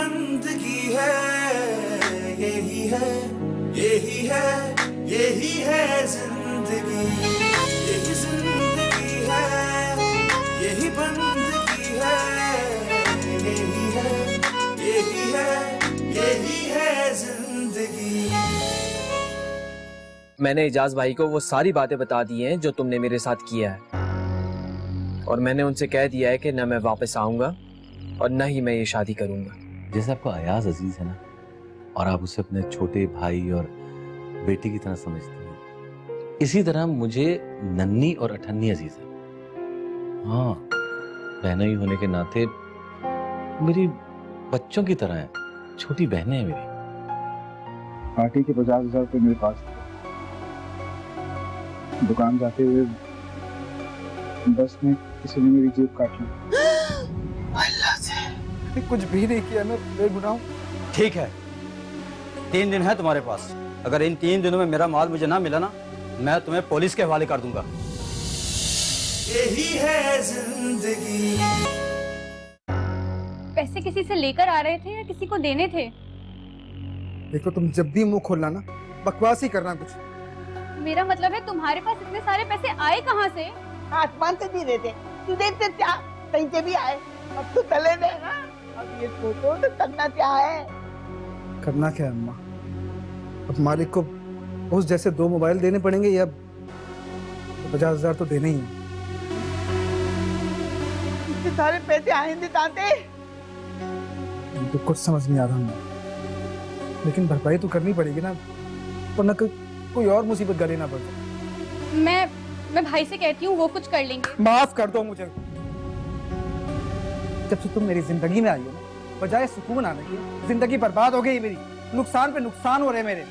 बंदगी है, यही है, यही है, यही है जिंदगी, यही जिंदगी है, यही बंदगी है, यही है, यही है, यही है जिंदगी। मैंने इजाज भाई को वो सारी बातें बता दी हैं जो तुमने मेरे साथ किया है, और मैंने उनसे कह दिया है कि न मैं वापस आऊंगा और न ही मैं ये शादी करूंगा। जैसे आपको अयाज अजीज है ना, और आप उसे अपने छोटे भाई और बेटी की तरह समझती हैं, इसी तरह मुझे नन्नी और अठन्नी अजीज है। हाँ, बहनें ही होने के नाते मेरी बच्चों की तरह है, छोटी बहनें हैं मेरी। पार्टी के 50,000 रुपये मेरे पास थे। दुकान जाते हुए बस में किसी ने मेरी जेब काट ली। अल्लाह से कुछ भी नहीं किया, मैं बेगुनाह हूं। ठीक है, 3 दिन है तुम्हारे पास। अगर इन 3 दिनों में मेरा माल मुझे ना मिला ना, मैं तुम्हें पुलिस के हवाले कर दूंगा। यही है जिंदगी। पैसे किसी से लेकर आ रहे थे या किसी को देने थे? देखो, तुम जब भी मुंह खोलना ना, बकवास ही करना कुछ। मेरा मतलब है तुम्हारे पास इतने सारे पैसे आए कहाँ से? आसमान से नहीं देते, तू देखते क्या कहीं से भी आए। अब तो तले देगा, अब ये सोचो तो करना क्या है। करना क्या है अम्मा? अब मालिक को उस जैसे 2 मोबाइल देने पड़ेंगे, या 50,000 तो देने ही है। इतने सारे पैसे आएंगे ताते। मुझे कुछ समझ नहीं आ रहा अम्मा, लेकिन भरपाई तो करनी पड़ेगी ना, वरना कोई और मुसीबत गले ना पड़ जाए। मैं भाई से कहती हूँ, वो कुछ कर लेंगे। माफ कर दो मुझे। जब से तुम मेरी जिंदगी में आई हो ना, बजाय सुकून आने की जिंदगी बर्बाद हो गई मेरी। नुकसान पे नुकसान हो रहे मेरे।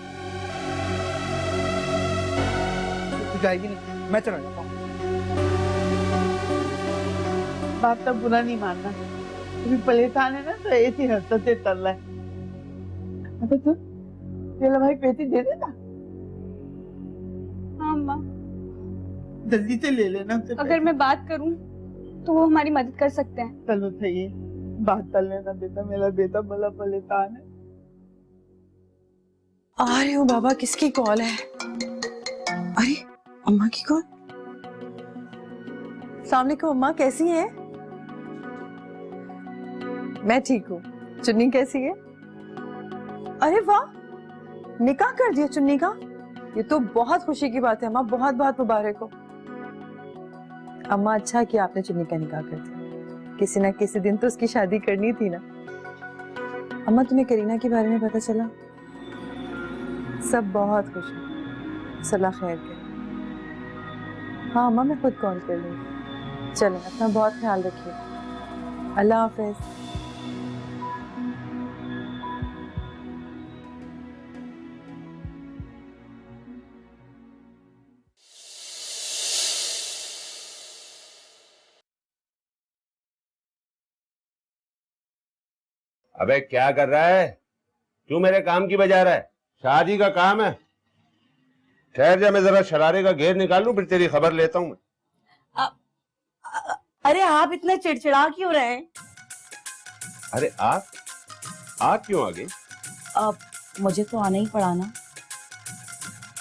तू जाएगी नहीं, मैं चला जाता हूँ। बाप तो बुरा नहीं मानना, अभी परेशान है ना तो ऐसी हरकतें कर रहा है। अच्छा तू तेरा भाई पैसे दे देता? हाँ अम्मा, जल्दी से ले लेना उनसे अगर पैसे। मैं बात करूँ तो वो हमारी मदद कर सकते हैं। चलो सही है, बात कर लेना बेटा, मेरा बेटा बड़ा परेशान है। आ रही हूँ बाबा, किसकी कॉल है? अरे अम्मा की कॉल। अस्सलाम वालेकुम अम्मा, कैसी हैं? मैं ठीक हूँ। चुन्नी कैसी है? अरे वाह, निकाह कर दिया चुन्नी का, ये तो बहुत खुशी की बात है अम्मा, बहुत बहुत मुबारक हो। अम्मा अच्छा किया आपने चुन्नी का निकाह कर दिया, किसी ना किसी दिन तो उसकी शादी करनी थी ना। अम्मा तुम्हें करीना के बारे में पता चला? सब बहुत खुश हैं, सलाह खैर के। हाँ अम्मा, मैं खुद कॉल कर लूँगी। चलें, अपना बहुत ख्याल रखिए। अल्लाह हाफिज। अबे क्या कर रहा है? क्यों मेरे काम की बजा रहा है? शादी का काम है। ठहर जा, मैं जरा शरारे का घेर निकाल लूं, फिर तेरी खबर लेता हूं मैं। अरे आप इतना चिड़चिड़ा क्यों रहे हैं? अरे आप क्यों आ गई? अब मुझे तो आना ही पड़ा ना।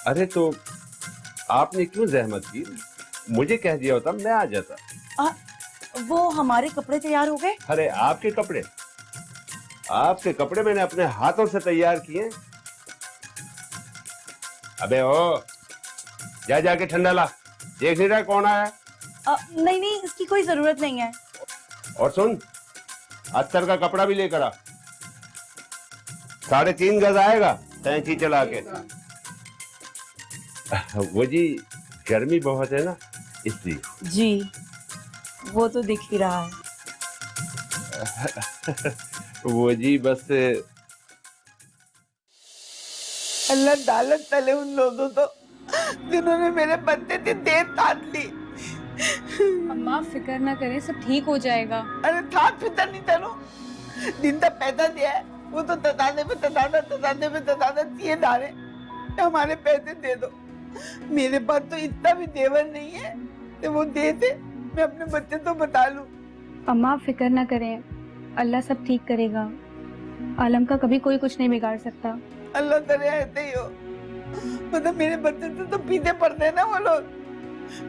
अरे तो आपने क्यों जहमत की? मुझे कह दिया होता, मैं आ जाता। वो हमारे कपड़े तैयार हो गए? अरे आपके कपड़े? आपके कपड़े मैंने अपने हाथों से तैयार किए। अबे ओ, जाके ठंडा ला, देख नहीं रहा कौन आया? नहीं, इसकी कोई जरूरत नहीं है। और सुन, अस्तर का कपड़ा भी लेकर आ, 3.5 गज आएगा, तैंची चला के। वो जी, गर्मी बहुत है ना, इसलिए। जी, वो तो दिख ही रहा है। वो जी बस अल्लाह दालत तले उन लोगों तो जिन्होंने मेरे बच्चे की देर काट ली। अम्मा फिक्र ना करें, सब ठीक हो जाएगा। अरे था फिक्र नहीं करो, दिन तक पैसा दिया है, वो तो तताने में दिए डाले। हमारे पैसे दे दो, मेरे पास तो इतना भी जेवर नहीं है तो वो दे दे, मैं अपने बच्चे तो बता लूं। अम्मा फिक्र ना करें, अल्लाह सब ठीक करेगा। आलम का कभी कोई कुछ नहीं बिगाड़ सकता। अल्लाह तेरे ऐसे ही हो। मतलब मेरे बच्चे से तो पीछे पड़ते हैं ना वो लोग।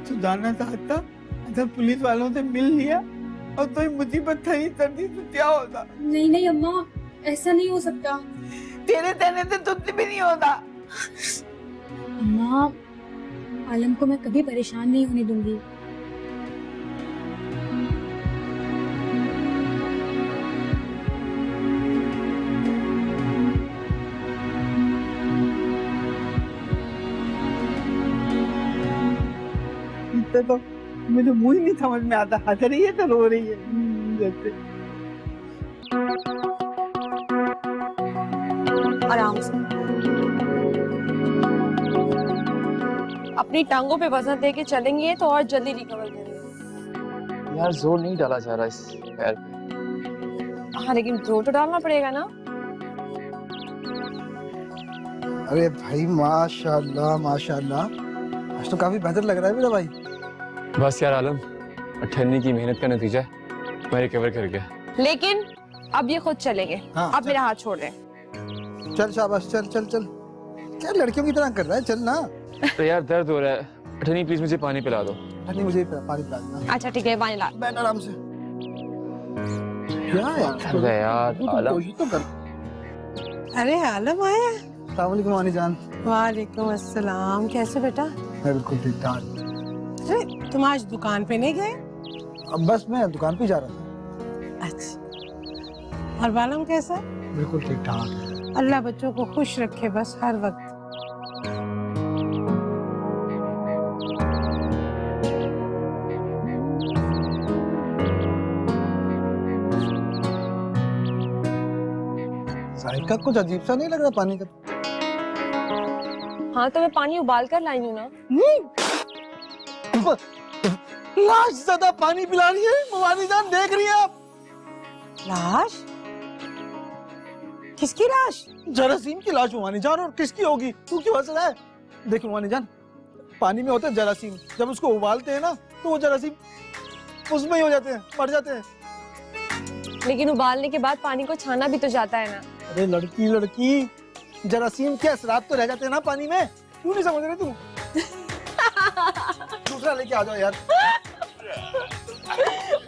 तू जानना चाहता अगर पुलिस वालों से मिल लिया और तो मुसीबत खड़ी सर्दी तो क्या होता? नहीं नहीं अम्मा, ऐसा नहीं हो सकता। तेरे कहने से कुछ भी नहीं होता। अम्मा, आलम को मैं कभी परेशान नहीं होने दूंगी। तो मुझे मुझे नहीं समझ में आता, हंस रही है तो रो रही है जैसे। आराम से अपनी टांगों पे वजन दे के चलेंगे तो और जल्दी रिकवर करेंगे। यार जोर नहीं डाला जा रहा इस पैर पे। हाँ लेकिन जोर तो डालना पड़ेगा ना। अरे भाई माशाल्लाह माशाल्लाह, आज तो काफी बेहतर लग रहा है मेरा भाई। बस यार आलम, अठन्नी की मेहनत का नतीजा मैं रिकवर कर गया। लेकिन अब ये खुद चलेंगे। हाँ, अब मेरा हाथ छोड़ दे। चल शाबाश, चल चल चल। क्या लड़कियों की तरह कर रहा है, चल ना। तो यार दर्द हो रहा है, अठन्नी प्लीज मुझे पानी पिला दो। नहीं मुझे पानी पिला देना। अच्छा ठीक है, पानी ला। बैठ आराम से। क्या यार अरे यार आलम, कोशिश तो कर। अरे आलम आया। अस्सलाम वालेकुम आनी जान। वालेकुम अस्सलाम, कैसे बेटा? मैं बिल्कुल ठीक ठाक। अरे तुम आज दुकान पे नहीं गए? अब बस मैं दुकान पे जा रहा था। अच्छा, और बालम कैसा? बिल्कुल ठीक ठाक। अल्लाह बच्चों को खुश रखे बस हर वक्त। जायका कुछ अजीब सा नहीं लग रहा पानी का? हाँ तो मैं पानी उबाल कर लाई हूँ ना। लाश ज्यादा पानी पिला रही है मवानी जान, देख रही है आप? लाश? किसकी लाश? जरासीम की लाश मवानी जान। और किसकी होगी? तू क्यों हंस रहा है? देखो मवानी जान, पानी में होते हैं जरासीम, जब उसको उबालते हैं ना तो वो जरासीम उसमें ही हो जाते हैं, मर जाते हैं। लेकिन उबालने के बाद पानी को छाना भी तो जाता है ना। अरे लड़की लड़की, जरासीम के असरात तो रह जाते हैं ना पानी में, क्यों नहीं समझ रही तू? दूसरा लेके आ जाओ यार।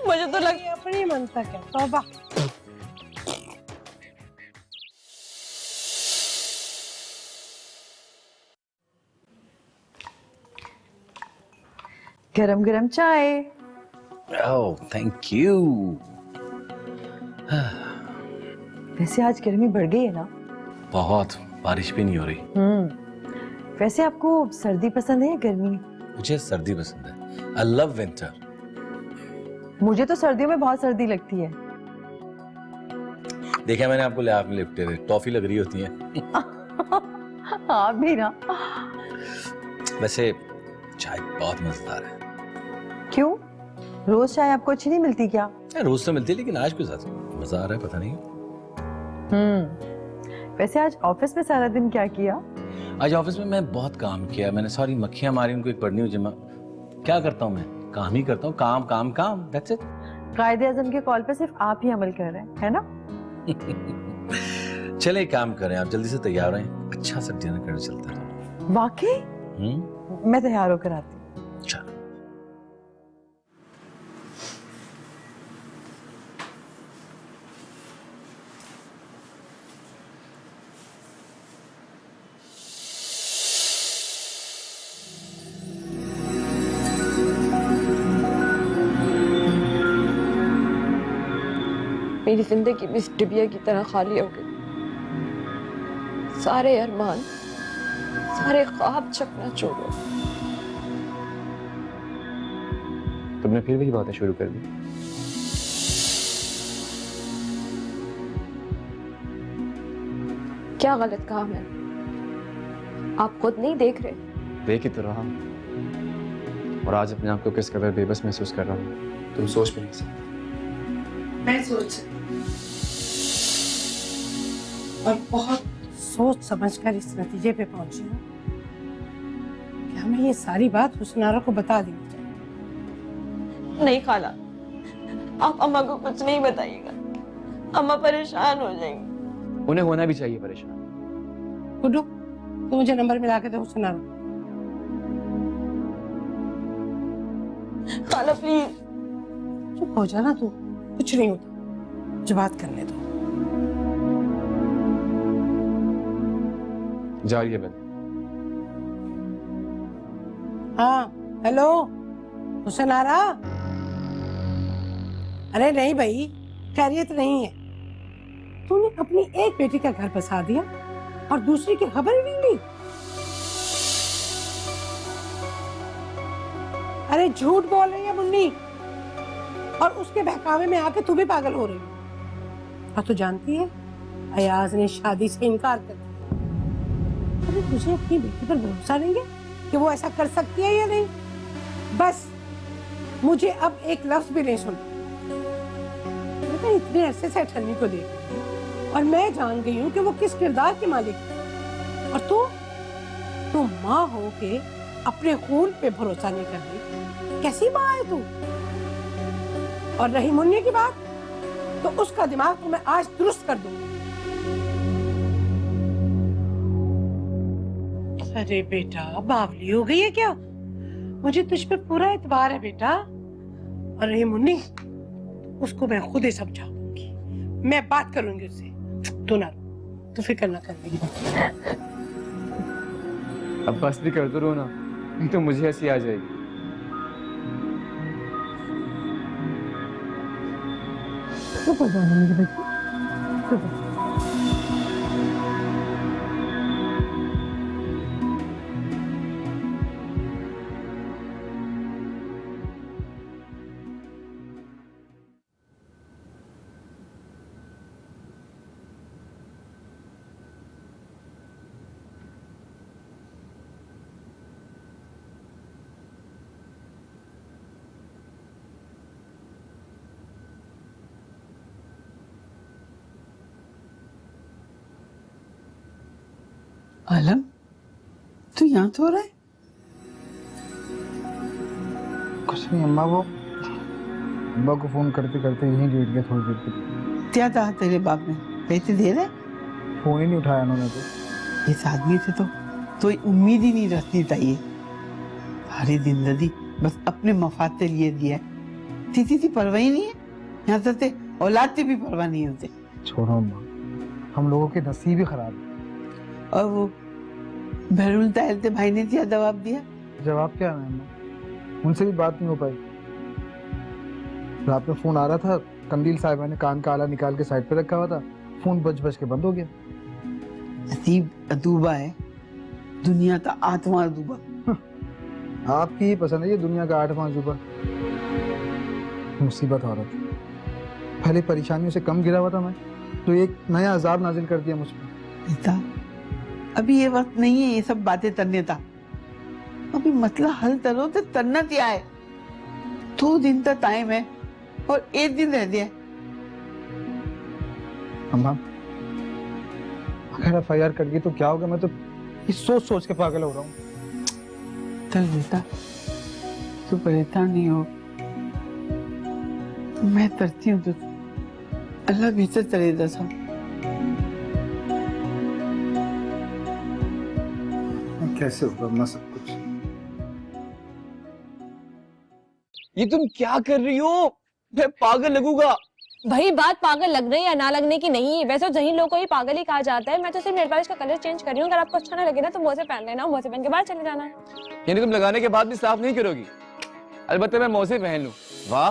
मुझे तो लगे अपनी मन तक है। तौबा। गरम गरम चाय। Oh thank you. वैसे आज गर्मी बढ़ गई है ना? बहुत, बारिश भी नहीं हो रही। वैसे आपको सर्दी पसंद है या गर्मी? मुझे सर्दी पसंद है। I love winter. मुझे तो सर्दियों में बहुत सर्दी लगती है। देखा मैंने आपको लैब में लिपटे थे, टॉफी लग रही होती है। हाँ भी ना। वैसे चाय बहुत मजेदार है। क्यों? रोज चाय आपको अच्छी नहीं मिलती क्या? रोज तो मिलती है लेकिन आज कुछ मजा आ रहा है, पता नहीं। वैसे आज ऑफिस में सारा दिन क्या किया? आज ऑफिस में मैं बहुत काम किया। मैंने सारी मक्खियां मारी, उनको एक पढ़नी जमा। क्या करता हूँ मैं? काम ही करता हूँ, काम काम काम, दैट्स इट। कायदे आजम के कॉल पे सिर्फ आप ही अमल कर रहे हैं, है ना? चले एक काम करें, आप जल्दी से तैयार रहें, अच्छा सा डिनर करने चलते हैं। वाकई? मैं तैयार होकर आती हूँ। चलो। मेरी जिंदगी भी इस डिबिया की तरह खाली हो गई। सारे अरमान, सारे ख्वाब चकनाचूर हो। तुमने फिर वही बातें शुरू कर दी। क्या गलत कहा मैं? आप खुद नहीं देख रहे? देख ही तो रहा हूं। और आज अपने आप को किस कदर बेबस महसूस कर रहा हूँ तुम सोच भी नहीं सकते। मैं सोच और बहुत सोच समझकर इस नतीजे पे पहुंची हूँ कि हमें ये सारी बात हुस्नारा को बता देनी चाहिए। नहीं खाला, आप अम्मा को कुछ नहीं बताइएगा, अम्मा परेशान हो जाएंगी। उन्हें होना भी चाहिए परेशान। गुड्डू तू मुझे नंबर मिला के दो, सुना रहा। खाला प्लीज। चुप हो जा ना तू, कुछ नहीं होता, मुझे बात करने दो। जा रही है बहन। हाँ हेलो, हुसैन आ रहा? अरे नहीं भाई, खैरियत नहीं है। तूने अपनी एक बेटी का घर बसा दिया और दूसरी की खबर ही नहीं ली। अरे झूठ बोल रही है मुन्नी, और उसके बहकावे में आके तू भी पागल हो रही है। और तू जानती है अयाज ने शादी से इनकार कर दिया। अरे तुझे अपनी बेटी पर भरोसा नहीं है कि वो ऐसा कर सकती है या नहीं? बस मुझे अब एक लफ्ज भी नहीं सुनना। मैं इतने अरसे से अठन्नी को देख रही हूं और मैं जान गई हूँ कि वो किस किरदार की मालिक है। और तू माँ हो के अपने खून पे भरोसा नहीं कर रही, कैसी माँ है तू? और रही मुन्नी की बात, तो उसका दिमाग तो मैं आज दुरुस्त कर दूंगी। अरे बेटा बावली हो गई है क्या? मुझे तुझ पे पूरा एतबार है बेटा। और रही मुन्नी, उसको मैं खुद ही समझाऊंगी, मैं बात करूंगी उससे। तू ना, तू फिक्र ना कर मेरी। अब बस भी कर दो रो ना, नहीं तो मुझे हंसी आ जाएगी। चुप हो जाना मेरी बेटी, चुप हो। आलम, तू यहाँ तो रहा है? कुछ नहीं अम्मा, वो अम्मा को फोन करते करते यहीं लेट गया थोड़ी देर के लिए। क्या कहा तेरे बाप ने? पैसे दे रहे? फोन ही नहीं उठाया उन्होंने तो। इस आदमी से तो उम्मीद ही नहीं रखनी चाहिए। सारी जिंदगी बस अपने मफाद के लिए दिया है। किसी परवाह ही नहीं है, यहाँ तक औलाद की भी परवाह नहीं होती। छोड़ो अम्मा, हम लोगों के नसीब ही खराब है। और वो बहरुल तहलते भाई ने क्या जवाब दिया? जवाब क्या है अम्मा, उनसे भी बात नहीं हो पाई। रात में फोन आ रहा था, कंदील साहिबा ने कान का आला निकाल के साइड पे रखा हुआ था, फोन बज के बंद हो गया। नसीब अदूबा है, दुनिया का आठवां अदूबा। आपकी ही पसंद है ये दुनिया का आठवां अजूबा। मुसीबत औरत, पहले परेशानियों से कम गिरा हुआ था मैं, तो एक नया अजाब नाजिल कर दिया मुझ पर। अभी ये वक्त नहीं है ये सब बातें करने का। अभी मसला हल करो तो करना क्या है? 2 दिन तक टाइम है और 1 दिन रह गया। अम्मा, अगर FIR कर गई तो क्या होगा? मैं तो इस सोच के पागल हो रहा हूँ। चल बेटा, तू परेशान नहीं हो, मैं करती हूँ तो अल्लाह भीतर चलेगा सब। कैसे होगा अम्मा सब कुछ? ये तुम क्या कर रही हो? मैं पागल लगूंगा। भाई बात पागल लग रही है या ना लगने की नहीं है। वैसे जहीं लोग को ही पागल ही कहा जाता है। मैं तो सिर्फ नेल पॉलिश का कलर चेंज कर रही हूँ। अगर आपको अच्छा ना लगे ना तो मोजे पहन लेना, मोजे पहन के बाहर चले जाना। यानी तुम लगाने के बाद भी साफ नहीं करोगी? अलबत्ता मैं मोजे पहन लूं। वाह,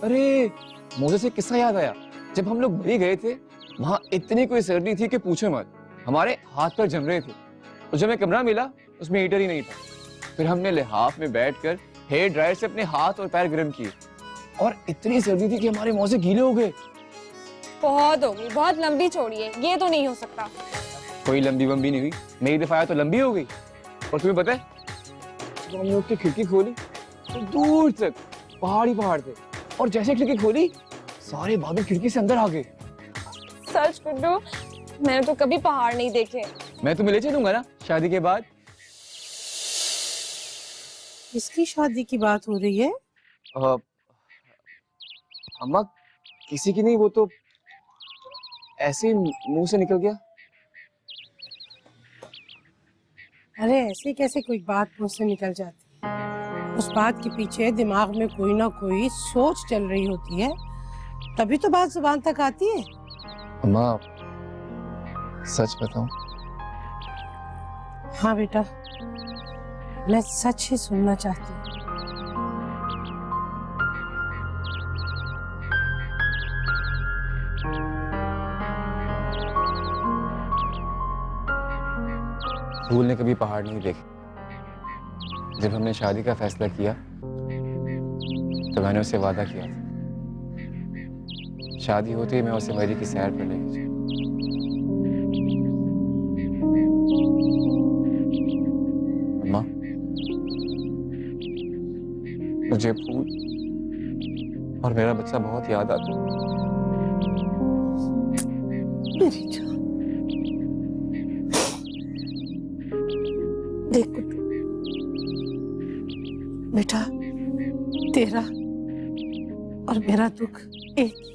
अरे मोजे से किस्सा याद आया। जब हम लोग बरी गए थे, वहां इतनी कोई सर्दी थी कि पूछो मत, हमारे हाथ पर जम रहे थे। और जब हमें कमरा मिला उसमें हीटर ही नहीं था। फिर हमने लिहाफ में बैठकर हेयर ड्रायर से अपने हाथ और पैर गर्म किए, और इतनी सर्दी थी कि हमारे मोजे गीले हो गए। बहुत होगी, बहुत लंबी छोड़ी है, ये तो नहीं हो सकता। कोई लंबी वंबी नहीं हुई, मेरी दफा तो लंबी हो गई। और तुम्हें पता है, जब हम लोग की खिड़की खोली तो दूर तक पहाड़ ही पहाड़ थे, और जैसे खिड़की खोली सारे बादल खिड़की से अंदर आ गए। सच गुड्डू, मैंने तो कभी पहाड़ नहीं देखे। मैं तुम्हें ले चलूंगा ना शादी के बाद। इसकी शादी की बात हो रही है? अम्मा, किसी की नहीं, वो तो ऐसे मुंह से निकल गया? अरे ऐसे कैसे कोई बात मुंह से निकल जाती है? उस बात के पीछे दिमाग में कोई ना कोई सोच चल रही होती है, तभी तो बात जुबान तक आती है। अम्मा सच बताऊं? हाँ बेटा, मैं सच ही सुनना चाहती हूँ। फूल ने कभी पहाड़ नहीं देखे। जब हमने शादी का फैसला किया तो मैंने उससे वादा किया था, शादी होते ही मैं उसे मरी की सैर पर लेके जाऊं। अम्मा, मुझे फूल और मेरा बच्चा बहुत याद आता है। मेरी जान, देखो बेटा, तेरा और मेरा दुख एक ही।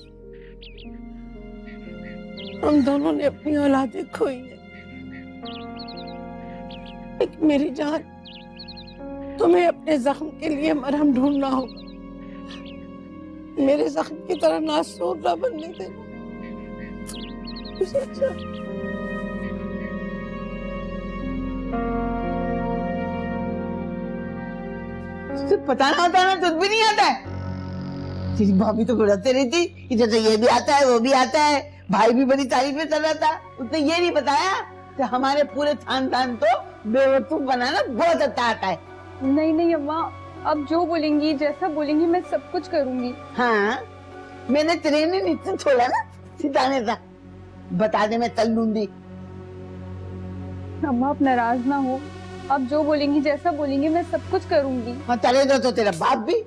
हम दोनों ने अपनी औलादें खोई है। एक मेरी जान, तुम्हें अपने जख्म के लिए मरहम ढूंढना होगा। मेरे जख्म की तरह नासूर ना बनने देना। तुझे पता ना होता ना, तुझ भी नहीं आता है। तेरी भाभी तो बुलाते रहती, इधर तो ये भी आता है वो भी आता है, भाई भी बड़ी तारीफें कर रहा था। उसने ये नहीं बताया कि हमारे पूरे खानदान तो बेवकूफ बनाना बहुत अच्छा आता है। नहीं नहीं अम्मा, अब जो बोलेंगी जैसा बोलेंगी मैं सब कुछ करूंगी। हाँ, मैंने ट्रेन नीचे छोड़ा ना सिताने था, बता दे मैं तल दूंगी। अम्मा आप नाराज ना हो, अब जो बोलेंगी जैसा बोलेंगी मैं सब कुछ करूंगी। हाँ चले दो तो तेरा बाप भी,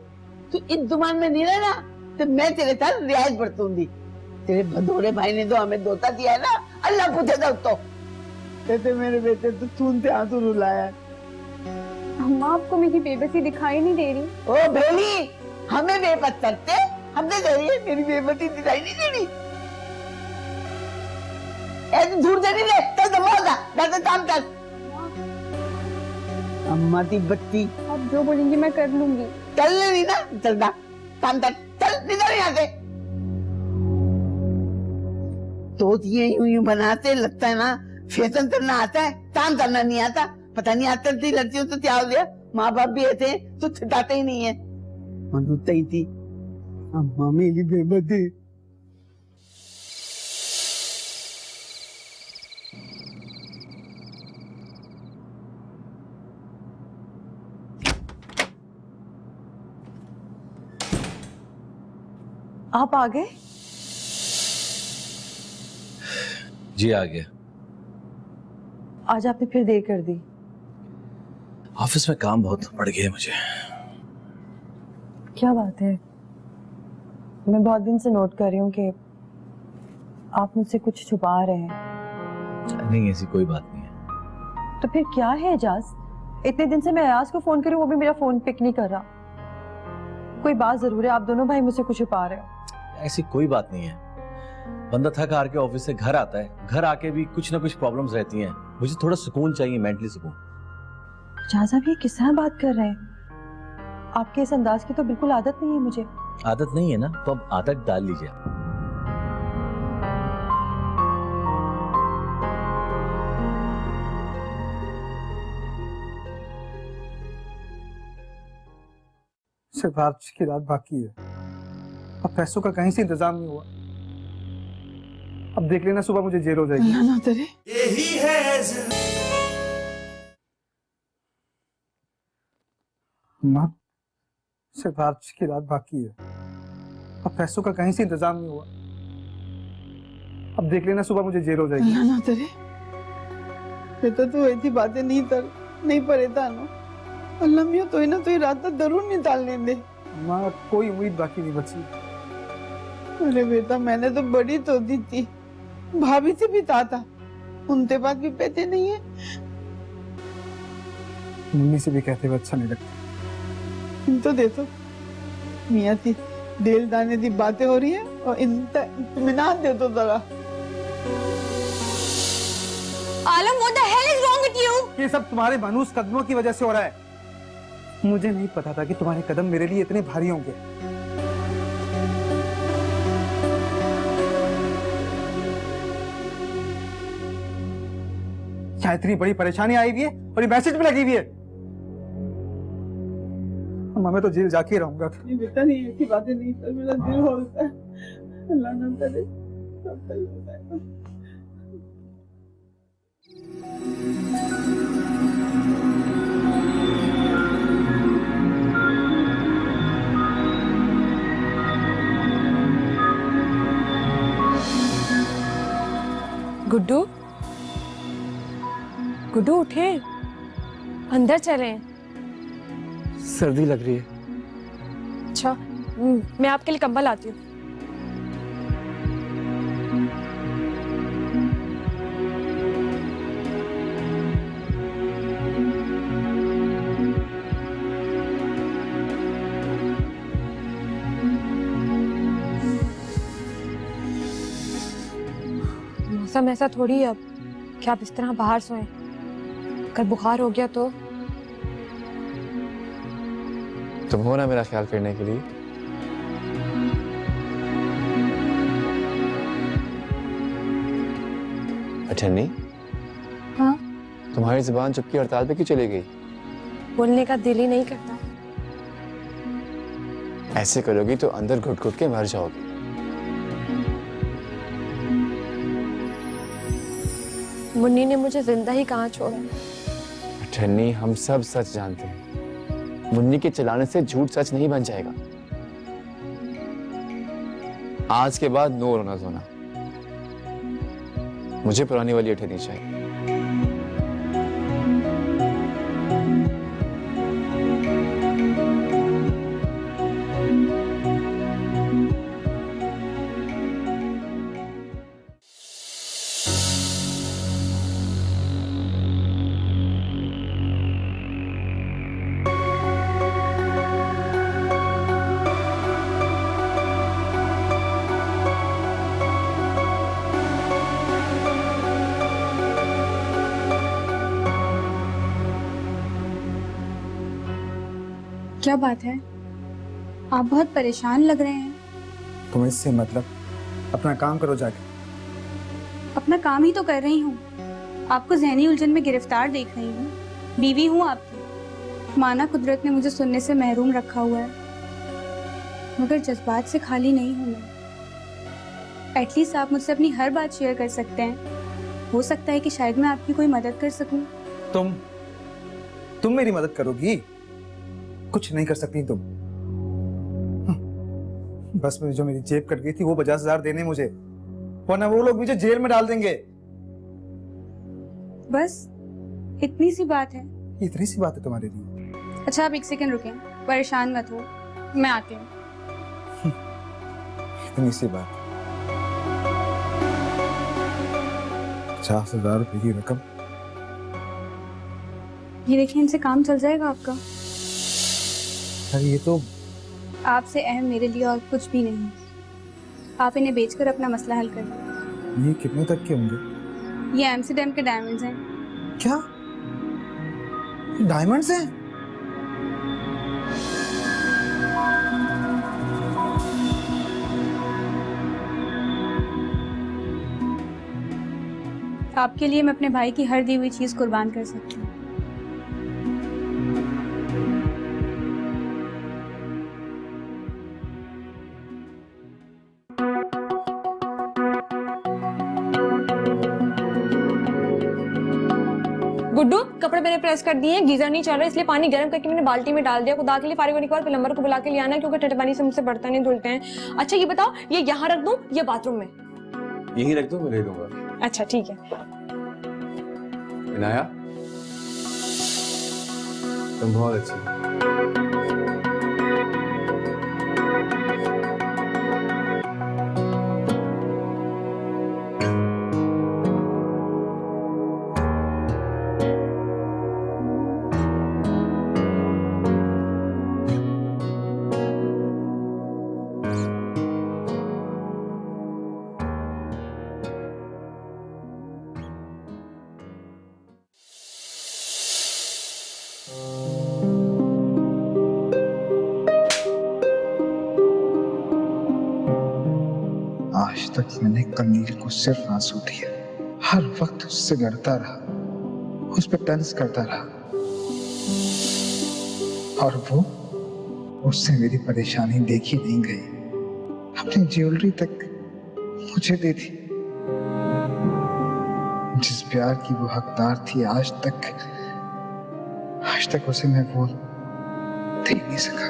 तू इस दुमान में नहीं रहना तो मैं तेरे साथ रियायत बरतूंगी। तेरे भदोरे भाई ने तो हमें धोखा दिया है ना, अल्लाह पूछे तो कहते मेरे बेटे तो खून से आंसू रुलाया। अम्मा आपको मेरी बेबसी दिखाई नहीं दे रही? ओ भेली, हमें बेबस करते हमने दे रही है, मेरी बेबसी दिखाई नहीं दे रही। ऐसे दूर से नहीं ले, चल दमोगा, दादा काम कर। अम्मा की बत्ती, आप जो बोलेंगी मैं कर लूंगी। चल नहीं ना, चल काम कर, चल निकल यहाँ से। तो ये यूं बनाते लगता है ना फैशन करना आता है, काम करना नहीं आता। पता नहीं आजकल थी लड़कियों तो क्या हो गया, माँ बाप भी ऐसे तो छिटाते ही नहीं है। मनुता ही थी अम्मा मेरी बेबदी। आप आ गए? जी आ गया। आज आपने फिर देर कर दी। ऑफिस में काम बहुत बढ़ गया है मुझे। क्या बात है? मैं बहुत दिन से नोट कर रही हूँ कि आप मुझसे कुछ छुपा रहे हैं। नहीं, ऐसी कोई बात नहीं है। तो फिर क्या है एजाज? इतने दिन से मैं अयाज को फोन करूँ, वो भी मेरा फोन पिक नहीं कर रहा। कोई बात जरूर है, आप दोनों भाई मुझसे कुछ छुपा रहे हो। ऐसी कोई बात नहीं है। बंदा थक हार के ऑफिस से घर आता है, घर आके भी कुछ ना कुछ प्रॉब्लम्स रहती हैं। मुझे थोड़ा सुकून चाहिए, मेंटली सुकून। एजाज आप ये किस तरह बात कर रहे हैं? आपके इस अंदाज की तो बिल्कुल आदत नहीं है मुझे। आदत नहीं है ना, तो अब आदत डाल लीजिए। सिर्फ आज की रात बाकी है। अब पैसों का कहीं से इंतजाम नहीं हुआ। अब देख लेना सुबह मुझे जेल हो जाएगी। ना तेरे यही है माँ, सिर्फ आज की रात बाकी है। अब पैसों का कहीं से इंतजाम नहीं हुआ। अब देख लेना सुबह मुझे जेल हो जाएगी। ना तेरे बेटा तू ऐसी बातें नहीं परेशान हो। अल्लाह मियां तो ही ना तो रात तक जरूर निकालने दे। माँ कोई उम्मीद बाकी नहीं बची। अरे बेटा मैंने तो बड़ी तो दी थी, भाभी से भी था, उनके पास भी पैसे नहीं है। मम्मी से भी कहते हुए अच्छा नहीं लगता। तो देखो मियाँ थी दिल दाने की बातें हो रही है और इतना इत्मीनान दे दो जरा। आलम, what the hell is wrong with you? ये सब तुम्हारे मानूस कदमों की वजह से हो रहा है। मुझे नहीं पता था कि तुम्हारे कदम मेरे लिए इतने भारी होंगे। क्या इतनी बड़ी परेशानी आई हुई है और ये मैसेज भी लगी हुई है। अम्मा मैं तो जेल जाके ही रहूंगा। बेटा नहीं, ऐसी बातें नहीं कर, मेरा दिल होता है। अल्लाह ना करे सब सही हो जाएगा। गुड्डू, गुड्डू उठे, अंदर चलें। सर्दी लग रही है। अच्छा, मैं आपके लिए कंबल लाती हूँ। मौसम ऐसा थोड़ी है अब कि आप इस तरह बाहर सोएं। अगर बुखार हो गया तो तुम हो ना मेरा ख्याल करने के लिए। अठन्नी, हाँ, तुम्हारी जुबान चुपकी हड़ताल पे क्यों चली गई? बोलने का दिल ही नहीं करता। ऐसे करोगी तो अंदर घुट घुट के मर जाओगी। मुन्नी ने मुझे जिंदा ही कहाँ छोड़ा। अठन्नी, हम सब सच जानते हैं। मुन्नी के चलाने से झूठ सच नहीं बन जाएगा। आज के बाद नो रोना धोना। मुझे पुरानी वाली अठन्नी चाहिए। क्या बात है, आप बहुत परेशान लग रहे हैं। तुम इससे मतलब अपना काम करो जाके। अपना काम ही तो कर रही हूँ। आपको ज़हनी उलझन में गिरफ्तार देख रही हूँ। बीवी हूँ आपकी। माना कुदरत ने मुझे सुनने से महरूम रखा हुआ है, मगर जज्बात से खाली नहीं हूँ मैं। एटलीस्ट आप मुझसे अपनी हर बात शेयर कर सकते हैं। हो सकता है कि शायद मैं आपकी कोई मदद कर सकूँ। तुम मेरी मदद करोगी? कुछ नहीं कर सकती तुम। बस में जो मेरी जेब कट गई थी वो 50,000 देने मुझे, वरना वो लोग मुझे जेल में डाल देंगे। बस इतनी सी बात है? इतनी सी बात है तुम्हारे लिए? अच्छा, आप एक सेकंड रुकें, परेशान मत हो, मैं आती हूँ। इतनी सी बात। 50,000 रुपए की रकम। ये देखिए, इनसे काम चल जाएगा आपका। अरे ये तो आपसे अहम मेरे लिए और कुछ भी नहीं। आप इन्हें बेचकर अपना मसला हल कर लीजिए। ये कितने तक के होंगे? ये एम्स्टर्डम के डायमंड्स हैं। क्या? डायमंड्स हैं? आपके लिए मैं अपने भाई की हर दी हुई चीज कुर्बान कर सकती हूँ। गुड्डू, कपड़े मैंने प्रेस कर दिए हैं, गीजर नहीं चल रहा, इसलिए पानी गर्म करके मैंने बाल्टी में डाल दिया। खुदा के लिए फारिग होने के बाद प्लम्बर को बुला के ले आना, क्योंकि ठंडे पानी से मुझसे बर्तन नहीं धुलते हैं। अच्छा ये बताओ, ये यहाँ रख दूं या बाथरूम में? यहीं रख दो, मैं ले लूंगा। अच्छा ठीक है। इनाया, तुम बहुत अच्छी हो। तक मैंने कंदील को सिर्फ आंसू दिए, हर वक्त उससे लड़ता रहा, उस पर तंज करता रहा, और वो उससे मेरी परेशानी देखी नहीं गई, अपनी ज्वेलरी तक मुझे दे दी। जिस प्यार की वो हकदार थी, आज तक उसे मैं वो दे नहीं सका।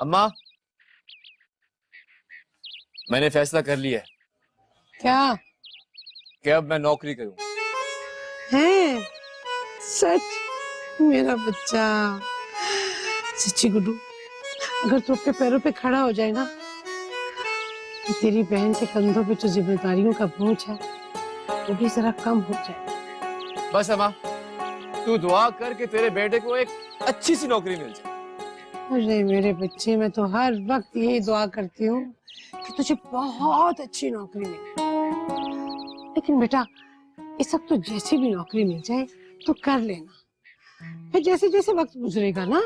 अम्मा, मैंने फैसला कर लिया है क्या कि अब मैं नौकरी करूं। है? सच? मेरा बच्चा, सच्ची गुड्डू, अगर तू अपने पैरों पे खड़ा हो जाए ना, तो तेरी बहन के कंधों पे जो जिम्मेदारियों का बोझ है वो भी जरा कम हो जाए। बस अम्मा, तू दुआ कर कि तेरे बेटे को एक अच्छी सी नौकरी मिल जाए। अरे मेरे बच्चे, मैं तो हर वक्त यही दुआ करती हूँ कि तुझे बहुत अच्छी नौकरी मिले। लेकिन बेटा, इस वक्त तो जैसी भी नौकरी मिल जाए तो कर लेना, फिर जैसे जैसे वक्त गुजरेगा ना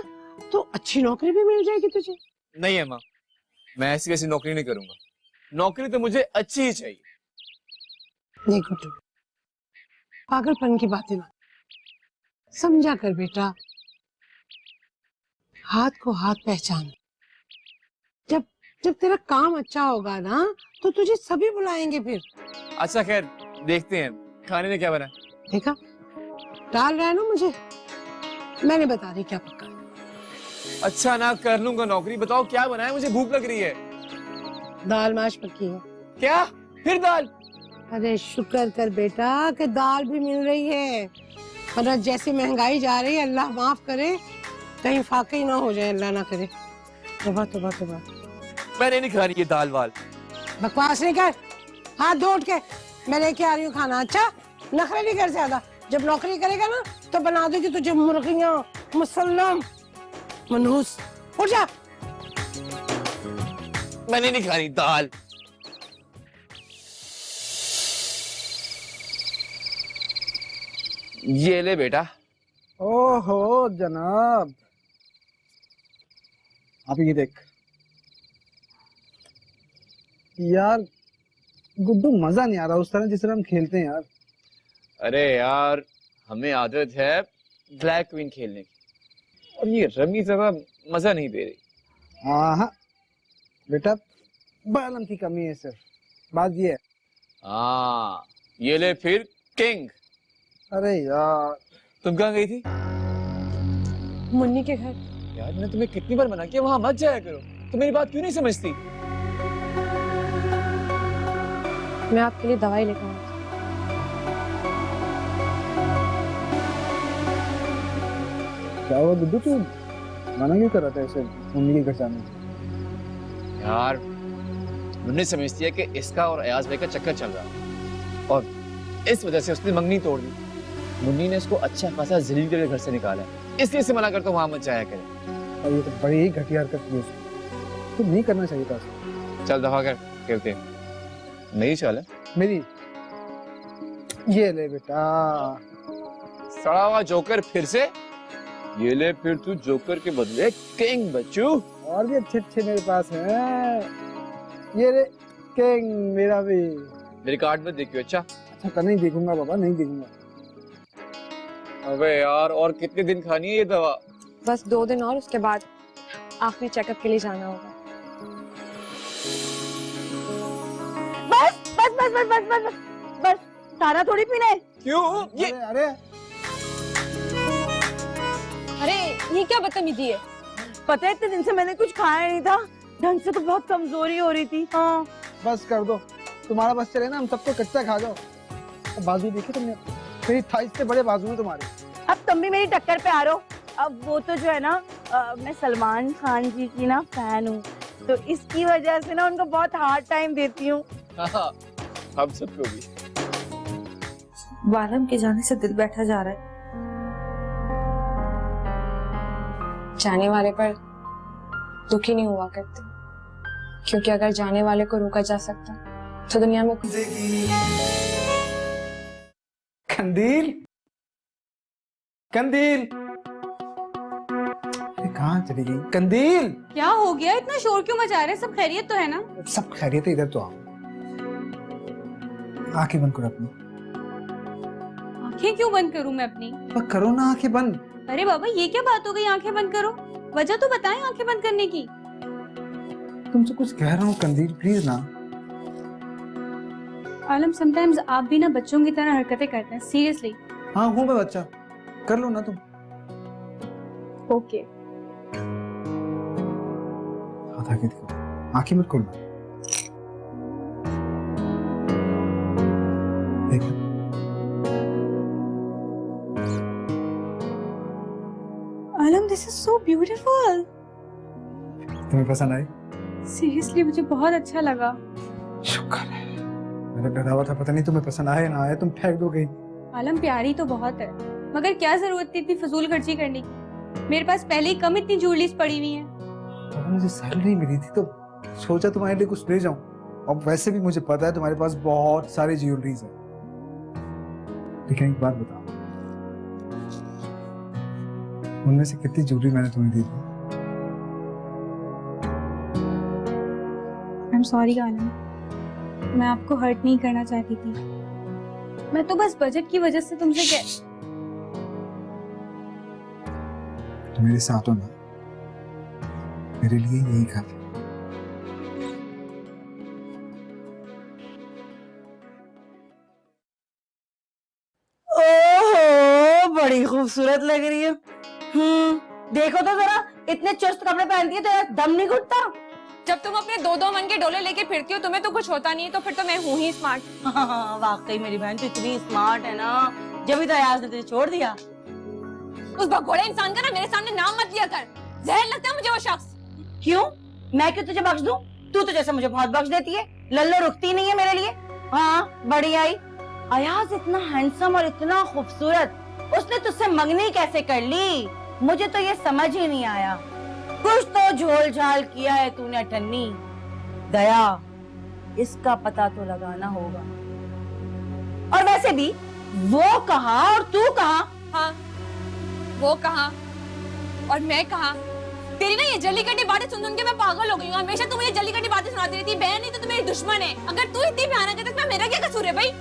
तो अच्छी नौकरी भी मिल जाएगी तुझे। नहीं अम्मा, मैं ऐसी वैसी नौकरी नहीं करूंगा, नौकरी तो मुझे अच्छी ही चाहिए। नहीं गुड्डू, पागलपन की बातें ना समझा कर बेटा, हाथ को हाथ पहचान। जब तेरा काम अच्छा होगा ना तो तुझे सभी बुलाएंगे फिर। अच्छा खैर, देखते हैं खाने में क्या बना है। देखा, डाल रहा है ना मुझे, मैंने बता दी क्या पक्का। अच्छा ना, कर लूंगा नौकरी। बताओ क्या बना है, मुझे भूख लग रही है। दाल माश पकी है। क्या? फिर दाल? अरे शुक्र कर बेटा कि दाल भी मिल रही है, वरना जैसी महंगाई जा रही है, अल्लाह माफ करे, कहीं फाके ही ना हो जाए, अल्लाह ना करे। तौबा तौबा तौबा। मैंने नहीं खानी ये दाल वाल। बकवास नहीं कर, हाथ धो उठ के, मैं लेके आ रही हूँ खाना। अच्छा, नखरे नहीं कर ज्यादा, जब नौकरी करेगा ना तो बना दूंगी तुझे मुर्गियां, मुसल्लम, मनहूस। उठ जा। मैंने नहीं खानी दाल। ये ले बेटा। ओहो जनाब, आप ये देख यार, गुड्डू मजा नहीं आ रहा उस तरह जिस तरह हम खेलते हैं यार। अरे यार, हमें आदत है ब्लैक क्वीन खेलने की, और ये रमी जरा मजा नहीं दे रही। हाँ बेटा, बयान की कमी है सिर्फ, बात ये है। हाँ, ये ले फिर किंग। अरे यार, तुम कहाँ गई थी? मुन्नी के घर। यार मैंने तुम्हें कितनी बार मना किया वहां मत जाया करो, तुम मेरी बात क्यों नहीं समझती? मैं आपके लिए दवाई लेकर आई। क्या हुआ गुड्डू, तू मना क्यों कर रहा था ऐसे मम्मी के घर जाने? यार मुन्नी समझती है कि इसका और अयाज भाई का चक्कर चल रहा है, और इस वजह से उसने मंगनी तोड़ दी। मुन्नी ने इसको अच्छा खासा जलील करके घर से निकाला, इसलिए से मना करता हूँ वहां मत जाया करे। और ये तो बड़ी ही घटिया हरकत की उसको, तो नहीं करना चाहिए था। चल दफा कर, खेलते हैं। मेरी चाल है। मेरी ये ले बेटा। सड़ा हुआ जोकर फिर से। ये ले फिर तू जोकर के बदले किंग बच्चू। और भी अच्छे अच्छे मेरे पास हैं। ये ले किंग मेरा भी। मेरी कार्ड में देखियो। अच्छा अच्छा, नहीं देखूंगा बाबा, नहीं देखूंगा। अबे यार, और कितने दिन खानी है ये दवा? बस 2 दिन और, उसके बाद आखिरी चेकअप के लिए जाना होगा। बस बस बस बस बस बस बस, सारा थोड़ी पीना है। क्यों? ये अरे अरे ये क्या बदतमीजी है? पता है, इतने दिन से मैंने कुछ खाया नहीं था, ढंग से तो बहुत कमजोरी हो रही थी। हाँ बस कर दो, तुम्हारा बस चले ना, हम सबको कच्चा खा जाओ। बाजू देखे तुमने, मेरी थाइस से बड़े बाजू हैं तुम्हारे। अब तुम भी मेरी टक्कर पे आ रहे हो। अब वो तो जो है ना, मैं सलमान खान जी की ना फैन हूँ, तो इसकी वजह से ना उनको बहुत हार्ड टाइम देती हूँ। हाँ, हम सबको भी। वालम के जाने से दिल बैठा जा रहा है। जाने वाले पर दुखी नहीं हुआ करते, क्योंकि अगर जाने वाले को रोका जा सकता तो दुनिया में कंदील कंदील, अरे कहाँ चली गई कंदील? क्या हो गया, इतना शोर क्यों मचा रहे? सब खैरियत तो है ना? सब खैरियत है, इधर तो आओ। आंखें बंद करो अपनी। आंखें क्यों बंद करूं मैं अपनी? करो ना आंखें बंद। अरे बाबा ये क्या बात हो गई, आंखें बंद करो? वजह तो बताएं आंखें बंद करने की। तुमसे कुछ कह रहा हूँ कंदील, प्लीज ना। आलम समटाइम्स आप भी ना बच्चों की तरह हरकतें करते हैं, सीरियसली। हाँ हूँ मैं बच्चा, कर लो ना तुम। ओके हाथ आगे दिखाओ, आंखें मत खोलना। देखो आलम, दिस इज सो ब्यूटीफुल। तुम्हें पसंद आई? सीरियसली मुझे बहुत अच्छा लगा। शुक्र है, मैंने डरा हुआ था पता नहीं तुम्हें पसंद आए ना आए, तुम फेंक दोगे। आलम प्यारी तो बहुत है, मगर क्या जरूरत थी इतनी फजूल खर्ची करने की? मेरे पास पहले ही कम इतनी ज्वेलरीज पड़ी हुई हैं। तो मुझे सैलरी मिली थी तो सोचा तुम्हारे लिए कुछ ले जाऊं, और वैसे भी मुझे पता है तुम्हारे पास बहुत सारी ज्वेलरीज है। लेकिन एक बात बताओ, उनमें से कितनी ज्वेलरी मैंने तुम्हें दी थी? आई एम सॉरी आलम, मैं आपको हर्ट नहीं करना चाहती थी। मैं तो बस बजट की वजह से तुमसे तुम मेरे साथ हो ना, मेरे लिए यही काफी। ओहो, बड़ी खूबसूरत लग रही है। देखो तो जरा, इतने चुस्त कपड़े पहनती है तो दम नहीं घुटता। जब तुम अपने दो मन के डोले लेके फिरती हो, तुम्हें तो कुछ होता नहीं है, तो फिर तो मैं हूँ ही स्मार्ट। हाँ, वाकई मेरी बहन तो इतनी स्मार्ट है ना, जब भी तो अयाज ने तुझे छोड़ दिया। उस भगोड़े इंसान का ना मेरे सामने नाम मत लिया कर, जहर लगता है मुझे वो शख्स। क्यों? मैं क्यों तुझे बख्श दूं? तू तो जैसे मुझे बहुत बख्श देती है, लल्लो रुकती नहीं है मेरे लिए। हाँ बड़ी आई, अयाज इतना हैंडसम और इतना खूबसूरत, उसने तुझसे मंगनी कैसे कर ली? मुझे तो ये समझ ही नहीं आया। कुछ तो झोल झाल किया है तूने अठन्नी। दया, इसका पता तो लगाना होगा। और वैसे भी वो कहा और तू कहा? हाँ, वो कहा और मैं कहा। तेरी ना ये जल्लीकट्टी बातें सुन के मैं पागल हो गई हूँ। हमेशा तू मुझे जल्लीकट्टी बातें सुनाती रहती है। बहन नहीं तो तू मेरी दुश्मन है। अगर तू इतनी भयानक है तो इसमें मेरा क्या कसूर है भाई? ओ,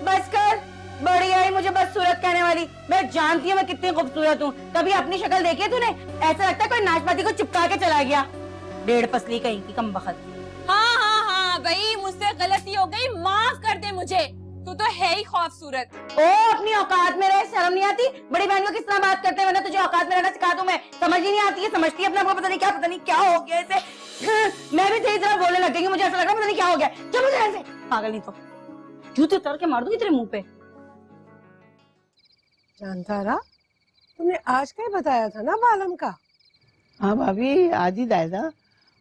बस कर, बड़ी आई मुझे बस सूरत कहने वाली। मैं जानती हूँ मैं कितनी खूबसूरत हूँ। कभी अपनी शक्ल देखी है तूने? ऐसा लगता है कोई नाशपाती को चिपका के चला गया। डेढ़ पसली कहीं की कम बखत। हाँ हाँ हाँ भाई, मुझसे गलती हो गई, माफ कर दे मुझे। तू तो है ही खूबसूरत। ओ, अपनी औकात में रहे, शर्म नहीं आती? बड़ी बहन को किस तरह बात करते हैं? मैंने तुझे औकात में रहना सिखा दूं मैं? समझ ही नहीं आती है, समझती है अपने आप को, पता नहीं क्या हो गया इसे। मैं भी तेरी तरह बोलने लग गई, मुझे ऐसा लग रहा है पता नहीं क्या हो गया। चल मुझे ऐसे पागल, नहीं तो जूते उतार के मार दूंगी तेरे मुंह पे। जानतारा, तुमने आज क्या बताया था ना बालम का? हाँ भाभी, आज ही दाया था।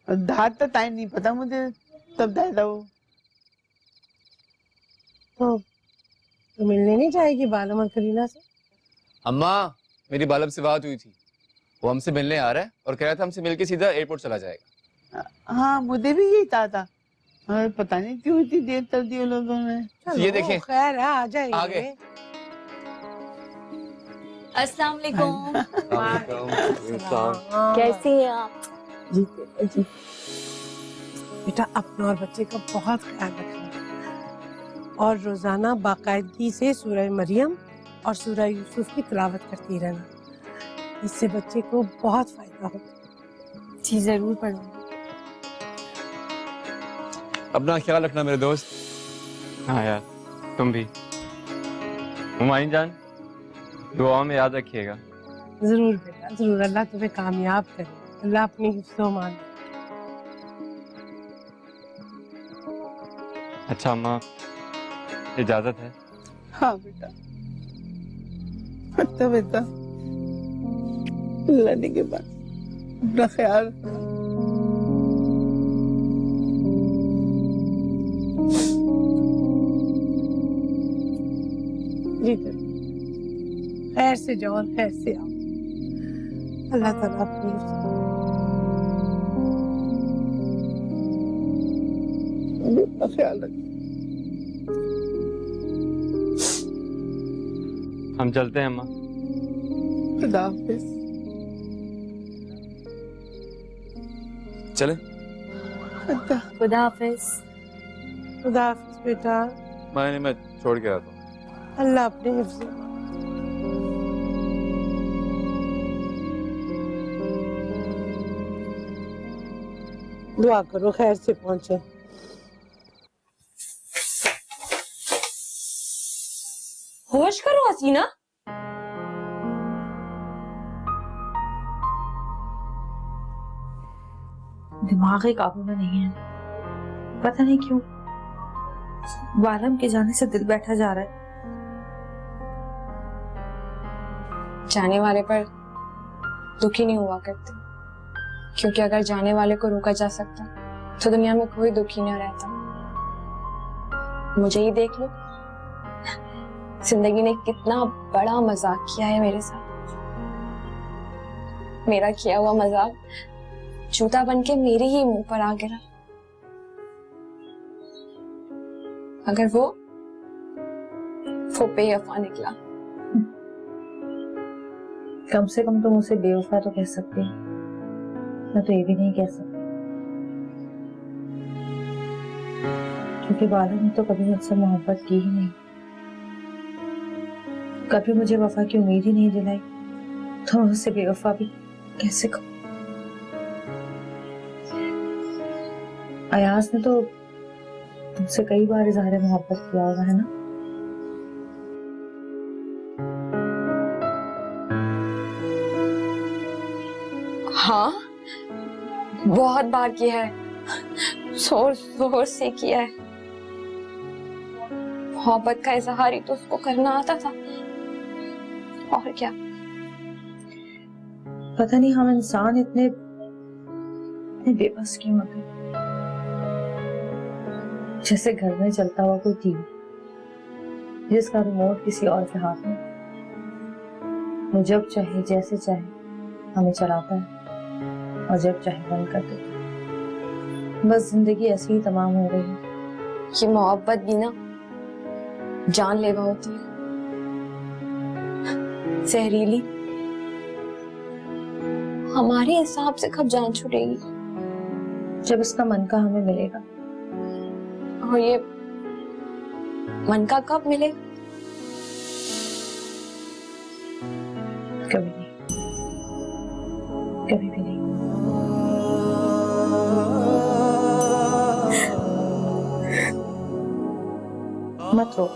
दाद तो टाइम नहीं पता मुझे, तब दाया था वो। तो मिलने नहीं जाएगी बालम और करीना से? अम्मा, मेरी बालम से बात हुई थी, वो हमसे मिलने आ रहा है और कह रहा था हमसे मिलके सीधा एयरपोर्ट चला जाएगा। हाँ, मुझे भी यही था। पता नहीं क्यों इतनी देर कर दी लोगों ने। ये देखें, खैर है, आ जाएंगे। आगे। अस्सलाम वालेकुम। कैसी हैं आप? जी जी। बेटा अपने और बच्चे का बहुत ख्याल रखना और रोजाना बाकायदगी से सूरह मरियम और सूरह यूसुफ की तिलावत करती रहना। इससे बच्चे को बहुत फायदा होगा। जी जरूर पढ़ूंगी। अपना ख्याल रखना मेरे दोस्त। हाँ यार, तुम भी। हुमायूं जान, दुआ में याद रखिएगा। जरूर बेटा, जरूर। अल्लाह तुम्हें कामयाब करे, अल्लाह अपनी हिफ्ज़ो मान। अच्छा अम्मा, इजाजत है? हाँ बेटा, अच्छा बेटा, लड़ने के बाद अपना ख्याल। जी खैर से जाओ और खैर से आओ। अल्लाह ताला अपनी ख्याल रख। हम चलते हैं अम्मा। खुदा हाफिज। चले? खुदा हाफिज। खुदा हाफिज बेटा। मैं छोड़ के आता हूँ। अल्लाह अपने हिफ्ज़ में। दुआ करो खैर से पहुंचे। होश करो हसीना। दिमाग ही काबू में नहीं है, पता नहीं क्यों वालम के जाने से दिल बैठा जा रहा है। जाने वाले पर दुखी नहीं हुआ करते, क्योंकि अगर जाने वाले को रोका जा सकता तो दुनिया में कोई दुखी न रहता। मुझे ही देख लो, जिंदगी ने कितना बड़ा मजाक किया है मेरे साथ। मेरा किया हुआ मजाक जूता बनके मेरे ही मुंह पर आ गिरा। अगर वो बेवफा निकला। कम से कम तुम उसे बेवफा तो कह सकती, मैं तो ये भी नहीं कह सकती, क्योंकि वाला ने तो कभी मुझसे मोहब्बत की ही नहीं, कभी मुझे वफा की उम्मीद ही नहीं दिलाई, तो मैं उसे बेवफा भी कैसे कहूं। अयाज ने तो तुमसे कई बार इज़हार मोहब्बत किया होगा, है ना? हाँ, बहुत बार किया है, जोर जोर से किया है। मोहब्बत का इजहार ही तो उसको करना आता था, और क्या। पता नहीं हम इंसान इतने बेबस क्यों होते, जैसे घर में चलता हुआ कोई टीवी जिसका रिमोट किसी और के हाथ में, वो जब चाहे जैसे चाहे हमें चलाता है और जब चाहे बंद कर देता है। बस जिंदगी ऐसी ही तमाम हो गई है। ये मोहब्बत भी ना जानलेवा होती है, जहरीली। हमारे हिसाब से कब जान छूटेगी? जब इसका मन का हमें मिलेगा। और ये मन का कब मिलेगा? कभी नहीं, कभी भी नहीं। मत रो,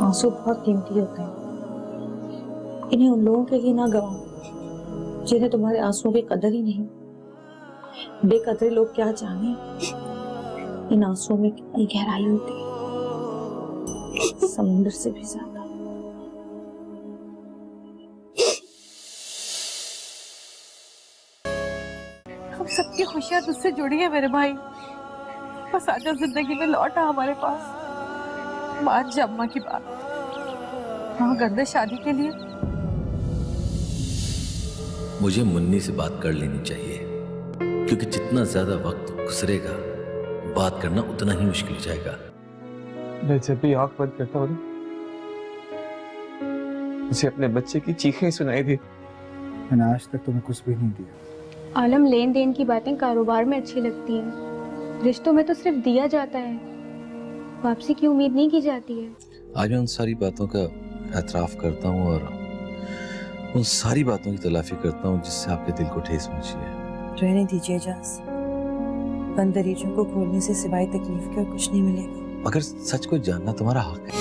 आंसू बहुत कीमती होते हैं, इन्हें उन लोगों के लिए ना गवाओ जिन्हें तुम्हारे आंसुओं की कदर ही नहीं। बेकदरे लोग क्या जाने इन आंसुओं में कितनी गहराई होती है, समुद्र से भी ज्यादा। हम सबकी खुशियां तुझसे जुड़ी है मेरे भाई, बस आजा जिंदगी में लौटा हमारे पास। मान जा अम्मा की बात, हाँ कर दे शादी के लिए। मुझे मुन्नी से बात कर लेनी चाहिए, क्योंकि जितना ज्यादा वक्त गुजरेगा बात करना उतना ही मुश्किल हो जाएगा। मैं जब भी आंख बंद करता हूँ मुझे अपने बच्चे की चीखें सुनाई दी। मैंने आज तक तुम्हें कुछ भी नहीं दिया। आलम, लेन देन की बातें कारोबार में अच्छी लगती हैं, रिश्तों में तो सिर्फ दिया जाता है, वापसी की उम्मीद नहीं की जाती है। आज मैं उन सारी बातों का एतराफ करता हूँ और उन सारी बातों की तलाफी करता हूँ जिससे आपके दिल को ठेस पहुंची है। रहने दीजिए एजाज, बंद दरीचों को खोलने से सिवाय तकलीफ के और कुछ नहीं मिलेगा। मगर सच को जानना तुम्हारा हक है।